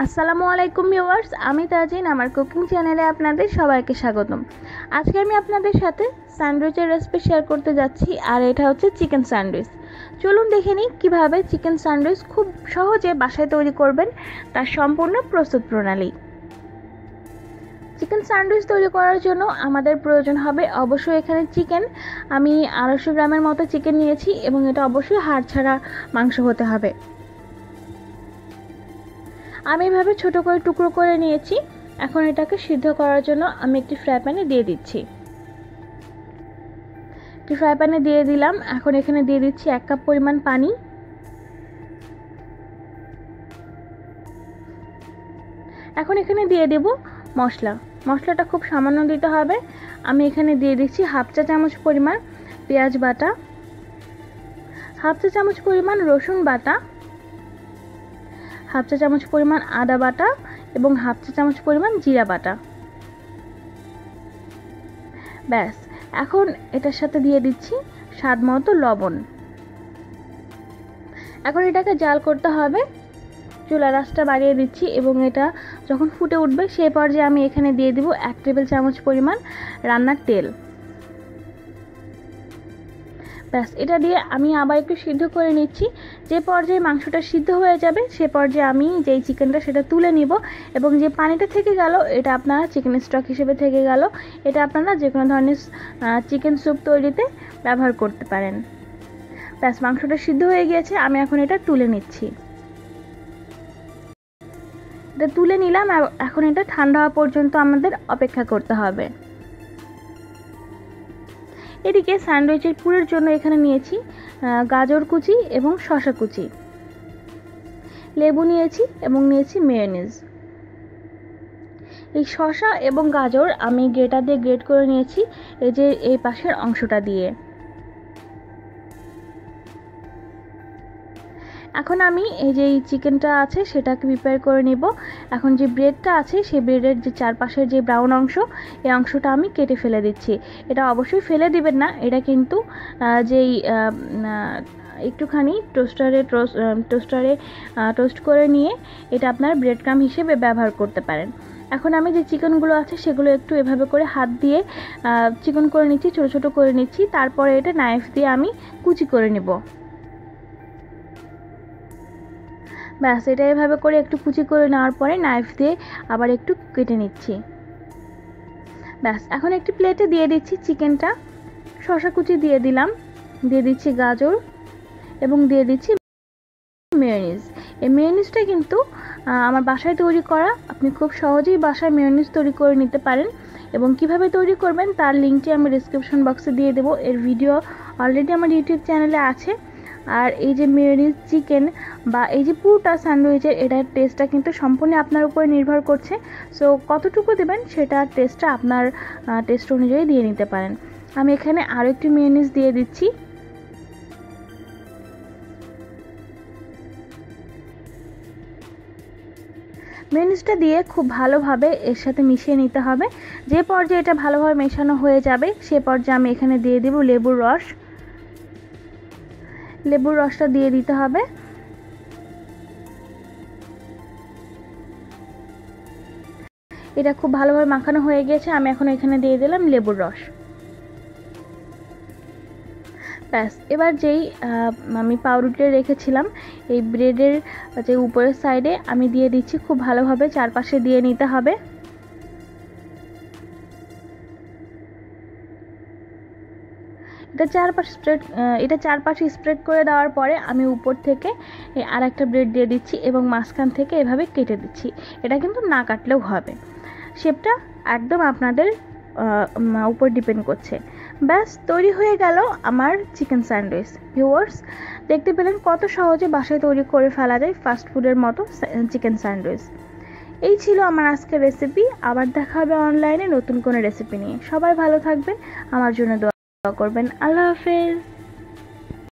আসসালামু আলাইকুম ভিউয়ার্স, আমি তাজিন। আমার কুকিং চ্যানেলে আপনাদের সবাইকে স্বাগতম। আজকে আমি আপনাদের সাথে স্যান্ডউইচের রেসিপি শেয়ার করতে যাচ্ছি, আর এটা হচ্ছে চিকেন স্যান্ডউইচ। চলুন দেখে নিই কীভাবে চিকেন স্যান্ডউইচ খুব সহজে বাসায় তৈরি করবেন, তার সম্পূর্ণ প্রস্তুত প্রণালী। চিকেন স্যান্ডউইচ তৈরি করার জন্য আমাদের প্রয়োজন হবে অবশ্যই এখানে চিকেন। আমি 250 গ্রামের মতো চিকেন নিয়েছি এবং এটা অবশ্যই হাড় ছাড়া মাংস হতে হবে। আমি এভাবে ছোট করে টুকরো করে নিয়েছি। এখন এটাকে সিদ্ধ করার জন্য আমি একটি ফ্রাই প্যানে দিয়ে দিচ্ছি। একটি ফ্রাই প্যানে দিয়ে দিলাম। এখন এখানে দিয়ে দিচ্ছি 1 কাপ পরিমাণ পানি। এখন এখানে দিয়ে দেব মশলাটা খুব সামান্য দিতে হবে। আমি এখানে দিয়ে দিচ্ছি হাফ চা চামচ পরিমাণ পেঁয়াজ বাটা, হাফ চা চামচ পরিমাণ রসুন বাটা, হাফ চা চামচ পরিমাণ আদা বাটা এবং হাফ চা চামচ পরিমাণ জিরা বাটা। ব্যাস, এখন এটার সাথে দিয়ে দিচ্ছি স্বাদ মতো লবণ। এখন এটাকে জাল করতে হবে। চুলার আঁচটা বাড়িয়ে দিচ্ছি এবং এটা যখন ফুটে উঠবে সেই পর্যায়ে আমি এখানে দিয়ে দিব 1 টেবিল চামচ পরিমাণ রান্নার তেল। ব্যাস, এটা দিয়ে আমি আবার একটু সিদ্ধ করে নিচ্ছি। যে পর্যায়ে মাংসটা সিদ্ধ হয়ে যাবে সে পর্যায়ে আমি যেই চিকেনটা সেটা তুলে নিব এবং যে পানিটা থেকে গেল এটা আপনারা চিকেন স্টক হিসেবে থেকে গেল, এটা আপনারা যে কোনো ধরনের চিকেন স্যুপ তৈরিতে ব্যবহার করতে পারেন। ব্যাস, মাংসটা সিদ্ধ হয়ে গিয়েছে, আমি এখন এটা তুলে নিচ্ছি। এটা তুলে নিলাম। এখন এটা ঠান্ডা হওয়া পর্যন্ত আমাদের অপেক্ষা করতে হবে। এদিকে স্যান্ডউইচের পুরের জন্য এখানে নিয়েছি গাজর কুচি এবং শসা কুচি, লেবু নিয়েছি এবং নিয়েছি মেয়োনিজ। এই শসা এবং গাজর আমি গ্রেটার দিয়ে গ্রেট করে নিয়েছি, এই যে এই পাশের অংশটা দিয়ে। এখন আমি এই যে চিকেনটা আছে সেটাকে প্রিপেয়ার করে নিব। এখন যে ব্রেডটা আছে সেই ব্রেডের যে চারপাশের যে ব্রাউন অংশ, এই অংশটা আমি কেটে ফেলে দিচ্ছি। এটা অবশ্যই ফেলে দিবেন না, এটা কিন্তু যেই একটুখানি টোস্টারে টোস্ট করে নিয়ে এটা আপনার ব্রেড ক্রাম্ব হিসেবে ব্যবহার করতে পারেন। এখন আমি যে চিকেনগুলো আছে সেগুলো একটু এভাবে করে হাত দিয়ে চিকন করে নিচ্ছি, ছোটো ছোটো করে নিচ্ছি। তারপরে এটা নাইফ দিয়ে আমি কুচি করে নেব। ব্যাস, এটা এভাবে করে একটু কুচি করে নেওয়ার পরে নাইফ দিয়ে আবার একটু কেটে নিচ্ছি। ব্যাস, এখন একটি প্লেটে দিয়ে দিচ্ছি চিকেনটা, শসা কুচি দিয়ে দিলাম, দিয়ে দিচ্ছি গাজর এবং দিয়ে দিচ্ছি মেয়োনিজ। এই মেয়োনিজটা কিন্তু আমার বাসায় তৈরি করা। আপনি খুব সহজেই বাসায় মেয়োনিজ তৈরি করে নিতে পারেন এবং কিভাবে তৈরি করবেন তার লিঙ্কটি আমি ডেসক্রিপশন বক্সে দিয়ে দেবো। এর ভিডিও অলরেডি আমার ইউটিউব চ্যানেলে আছে। আর এই যে মেয়োনিজ চিকেন বা এই যে পুরোটা স্যান্ডউইচের এটার টেস্টটা কিন্তু সম্পূর্ণ আপনার উপরে নির্ভর করছে। সো কতটুকু দেবেন সেটা টেস্টটা আপনার টেস্ট অনুযায়ী দিয়ে নিতে পারেন। আমি এখানে আরও একটি মেয়োনিজ দিয়ে দিচ্ছি। মেয়োনিজটা দিয়ে খুব ভালোভাবে এর সাথে মিশিয়ে নিতে হবে। যে পর্যায়ে এটা ভালোভাবে মেশানো হয়ে যাবে সে পর্যায়ে আমি এখানে দিয়ে দেব লেবুর রসটা দিয়ে দিতে হবে। এটা খুব ভালোভাবে মাখানো হয়ে গেছে, আমি এখন এখানে দিয়ে দিলাম লেবুর রস। ব্যাস, এবার যেই আমি পাউরুটি রেখেছিলাম এই ব্রেডের যে উপরের সাইডে আমি দিয়ে দিচ্ছি। খুব ভালোভাবে চারপাশে দিয়ে নিতে হবে। এটা চারপাশে স্প্রেড করে দেওয়ার পরে আমি উপর থেকে আর একটা ব্রেড দিয়ে দিচ্ছি এবং মাঝখান থেকে এভাবে কেটে দিচ্ছি। এটা কিন্তু না কাটলেও হবে, শেপটা একদম আপনাদের উপর ডিপেন্ড করছে। ব্যাস, তৈরি হয়ে গেল আমার চিকেন স্যান্ডউইচ। ভিউয়ার্স, দেখতে পেলেন কত সহজে বাসায় তৈরি করে ফেলা যায় ফাস্ট ফুডের মতো চিকেন স্যান্ডউইচ। এই ছিল আমার আজকের রেসিপি। আবার দেখা হবে অনলাইনে নতুন কোনো রেসিপি নিয়ে। সবাই ভালো থাকবেন, আমার জন্য দোয়া করবেন। আল্লাহ হাফেজ।